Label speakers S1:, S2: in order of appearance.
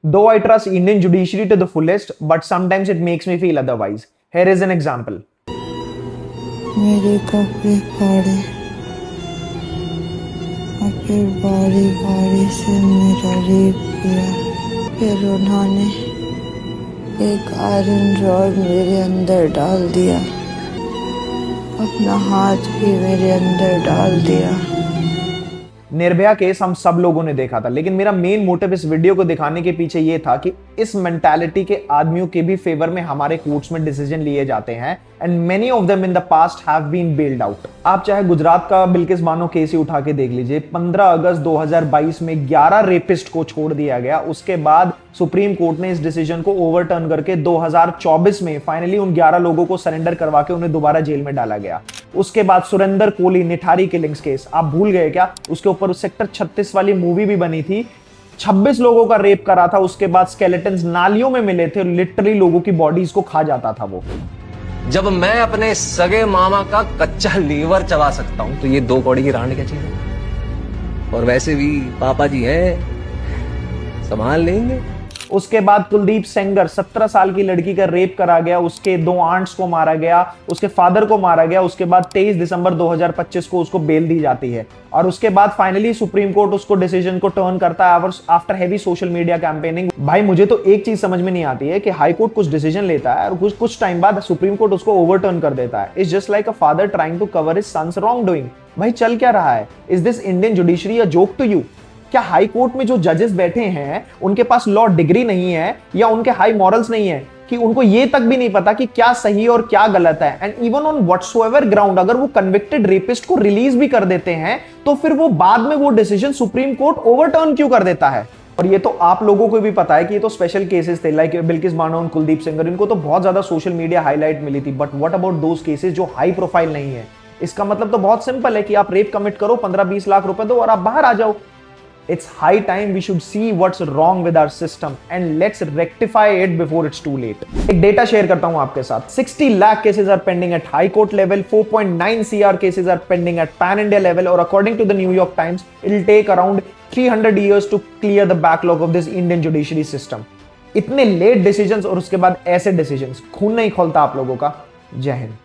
S1: Though I trust Indian judiciary to the fullest, but sometimes it makes me feel otherwise. Here is an example.
S2: मेरे कपड़े फाड़े और फिर बारी बारी से मेरा रेप किया। फिर उन्होंने एक आयरन रॉड मेरे अंदर डाल दिया, अपना हाथ भी मेरे अंदर डाल दिया।
S1: निर्भया केस हम सब लोगों ने देखा था, लेकिन मेरा मेन मोटिव इस वीडियो को दिखाने के पीछे ये था कि इस मेंटालिटी के आदमियों के भी फेवर में हमारे कोर्ट्स में डिसीजन लिए जाते हैं and many of them in the past have been bailed out. आप चाहे गुजरात का बिल्किस बानो केस ही उठा के देख लीजिए। 15 अगस्त 2022 में 11 रेपिस्ट को छोड़ दिया गया। उसके बाद सुप्रीम कोर्ट ने इस डिसीजन को ओवरटर्न करके 2024 में फाइनली उन 11 लोगों को सरेंडर करवा के उन्हें दोबारा जेल में डाला गया। उसके बाद सुरेंद्र कोहली निठारी किलिंग्स केस, आप भूल गए क्या? उसके ऊपर सेक्टर 36 वाली मूवी भी बनी थी। 26 लोगों का रेप करा था। उसके बाद स्केलेटन्स नालियों में मिले थे, लिटरली लोगों की बॉडीज को खा जाता था वो।
S3: जब मैं अपने सगे मामा का कच्चा लीवर चबा सकता हूं तो ये 2 कौड़ी की रांड क्या चीज है? और वैसे भी पापा जी हैं, संभाल लेंगे।
S1: उसके बाद कुलदीप सेंगर, 17 साल की लड़की का रेप करा गया। उसके 2 आंट्स को मारा गया, उसके फादर को मारा गया। उसके बाद 23 दिसंबर 2025 को उसको बेल दी जाती है और उसके बाद फाइनली सुप्रीम कोर्ट उसको डिसीजन को टर्न करता है after heavy social media campaigning. भाई मुझे तो एक चीज समझ में नहीं आती है कि हाई कोर्ट कुछ डिसीजन लेता है और कुछ टाइम बाद सुप्रीम कोर्ट उसको ओवरटर्न कर देता है। It's just like a father trying to cover his son's wrongdoing. भाई चल क्या रहा है? Is this Indian judiciary a joke to you? क्या हाई कोर्ट में जो जजेस बैठे हैं उनके पास लॉ डिग्री नहीं है या उनके हाई मॉरल्स नहीं है कि उनको ये तक भी नहीं पता कि क्या सही और क्या गलत है? And even on whatsoever ground अगर वो कन्विक्टेड रेपिस्ट को रिलीज भी कर देते हैं तो फिर वो बाद में वो डिसीजन सुप्रीम कोर्ट ओवरटर्न क्यों कर देता है? और ये तो आप लोगों को भी पता है कि ये तो स्पेशल केसेस थे, लाइक बिल्किस बानो और कुलदीप सेंगर। इनको तो बहुत ज्यादा सोशल मीडिया हाईलाइट मिली थी, but what about those cases जो हाई प्रोफाइल नहीं है? इसका मतलब तो बहुत सिंपल है कि आप रेप कमिट करो, 15-20 लाख रुपए दो और आप बाहर आ जाओ। It's high time we should see what's wrong with our system and let's rectify it before it's too late. एक डेटा शेयर करता हूं आपके साथ। 60 lakh cases are pending at high court level, 4.9 CR cases are pending at pan India level, or according to the New York Times, it'll take around 300 years to clear the backlog of this Indian judiciary system. इतने late decisions और उसके बाद ऐसे decisions, खून नहीं खोलता आप लोगों का। जय हिंद।